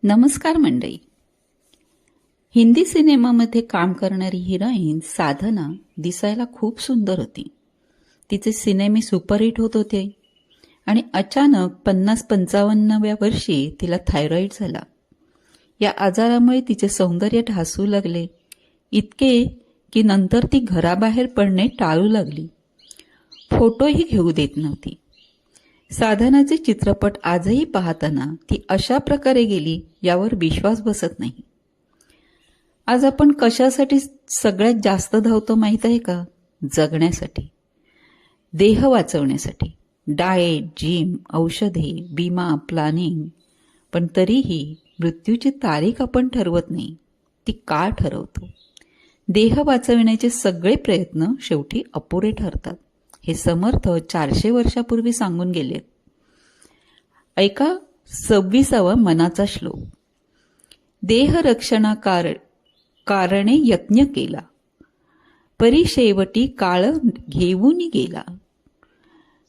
नमस्कार मंडळी. हिंदी सिनेमामध्ये काम करणारी हिरोईन साधना दिसायला खूप सुंदर होती. तिचे सिनेमे सुपरहिट होत होते आणि अचानक 50-55व्या वर्षी तिला थायरॉईड झाला. या आजारामुळे तिचे सौंदर्य ढासू लागले, इतके की नंतर ती घराबाहेर पडणे टाळू लागली. फोटोही घेऊ देत नव्हती. साधनाचे चित्रपट आजही पाहताना ती अशा प्रकारे गेली यावर विश्वास बसत नाही. आज आपण कशासाठी सगळ्यात जास्त धावतो माहीत आहे का? जगण्यासाठी, देह वाचवण्यासाठी. डाएट, जिम, औषधे, विमा, प्लॅनिंग. पण तरीही मृत्यूची तारीख आपण ठरवत नाही, ती काळ ठरवतो. देह वाचविण्याचे सगळे प्रयत्न शेवटी अपुरे ठरतात. हे समर्थ 400 वर्षापूर्वी सांगून गेलेत. ऐका 26वा मनाचा श्लोक. देह रक्षणा कारणे यज्ञ केला, परी शेवटी काळ घेऊन गेला.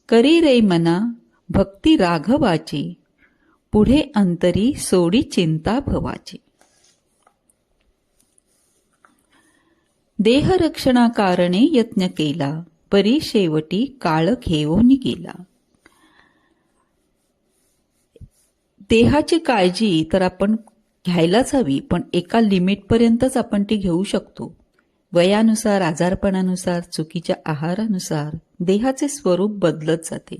करी रे मना भक्ती राघवाची, पुढे अंतरी सोडी चिंता भवाची. देह रक्षणा कारणे यज्ञ केला, परी शेवटी काळ घेऊन गेला. देहाची काळजी तर आपण घ्यायलाच हवी, पण एका लिमिटपर्यंतच आपण ती घेऊ शकतो. वयानुसार, आजारपणानुसार, चुकीच्या आहारानुसार देहाचे स्वरूप बदलत जाते.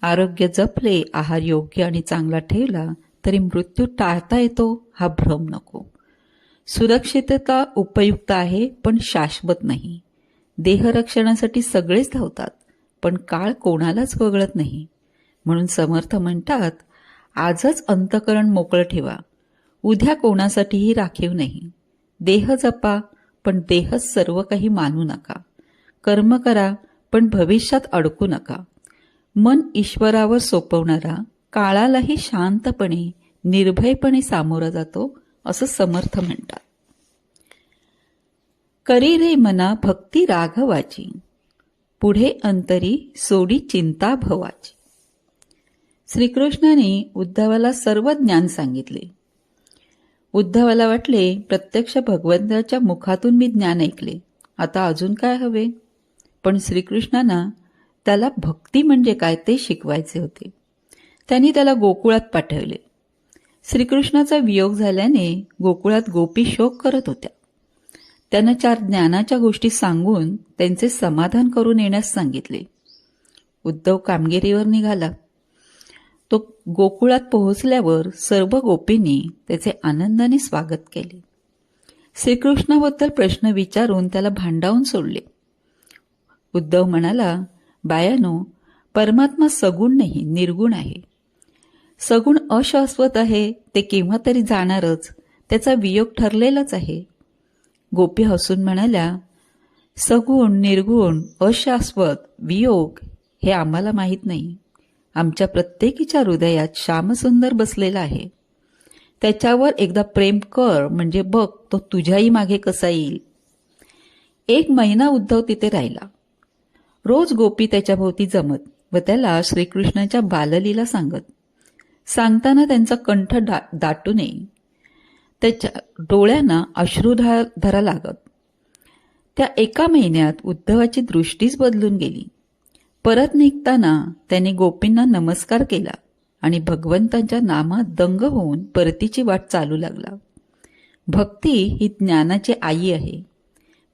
आरोग्य जपले, आहार योग्य आणि चांगला ठेवला तरी मृत्यू टाळता येतो हा भ्रम नको. सुरक्षितता उपयुक्त आहे पण शाश्वत नाही. देहरक्षणासाठी सगळेच धावतात, पण काळ कोणालाच वगळत नाही. म्हणून समर्थ म्हणतात, आजच अंतःकरण मोकळं ठेवा, उद्या कोणासाठीही राखीव नाही. देह जपा, पण देहच सर्व काही मानू नका. कर्म करा, पण भविष्यात अडकू नका. मन ईश्वरावर सोपवणारा काळालाही शांतपणे, निर्भयपणे सामोरा जातो, असं समर्थ म्हणतात. करी रे मना भक्ती राघवाची, पुढे अंतरी सोडी चिंता भवाची. श्रीकृष्णाने उद्धवाला सर्व ज्ञान सांगितले. उद्धवाला वाटले, प्रत्यक्ष भगवंताच्या मुखातून मी ज्ञान ऐकले, आता अजून काय हवे? पण श्रीकृष्णांना त्याला भक्ती म्हणजे काय ते शिकवायचे होते. त्यांनी त्याला गोकुळात पाठवले. श्रीकृष्णाचा वियोग झाल्याने गोकुळात गोपी शोक करत होत्या. त्यांना 4 ज्ञानाच्या गोष्टी सांगून त्यांचे समाधान करून येण्यास सांगितले. उद्धव कामगिरीवर निघाला. तो गोकुळात पोहोचल्यावर सर्व गोपींनी त्याचे आनंदाने स्वागत केले. श्रीकृष्णाबद्दल प्रश्न विचारून त्याला भांडावून सोडले. उद्धव म्हणाला, बायानो, परमात्मा सगुण नाही, निर्गुण आहे. सगुण अशाश्वत आहे, ते केव्हा तरी जाणारच, त्याचा वियोग ठरलेलाच आहे. गोपी हसून म्हणाल्या, सगुण, निर्गुण, अशाश्वत, वियोग हे आम्हाला माहीत नाही. आमच्या प्रत्येकीच्या हृदयात श्यामसुंदर बसलेला आहे. त्याच्यावर एकदा प्रेम कर, म्हणजे बघ तो तुझ्याही मागे कसा येईल. 1 महिना उद्धव तिथे राहिला. रोज गोपी त्याच्या भोवती जमत व त्याला श्रीकृष्णाच्या बाललीला सांगत. सांगताना त्यांचा कंठ दाटू नये, त्याच्या डोळ्यांना अश्रुधारा लागत. त्या 1 महिन्यात उद्धवाची दृष्टीच बदलून गेली. परत निघताना त्याने गोपींना नमस्कार केला आणि भगवंतांच्या नामात दंग होऊन परतीची वाट चालू लागला. भक्ती ही ज्ञानाची आई आहे.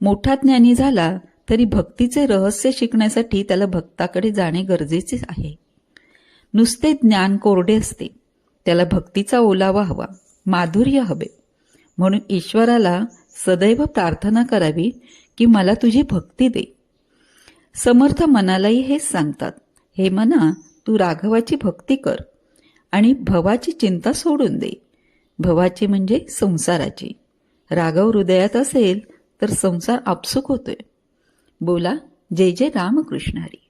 मोठा ज्ञानी झाला तरी भक्तीचे रहस्य शिकण्यासाठी त्याला भक्ताकडे जाणे गरजेचे आहे. नुसते ज्ञान कोरडे असते, त्याला भक्तीचा ओलावा हवा, माधुर्य हवे. म्हणून ईश्वराला सदैव प्रार्थना करावी की मला तुझी भक्ती दे. समर्थ मनालाही हेच सांगतात, हे मना, तू राघवाची भक्ती कर आणि भवाची चिंता सोडून दे. भवाची म्हणजे संसाराची. राघव हृदयात असेल तर संसार आपसुक होतोय. बोला, जय जय रामकृष्ण हरी.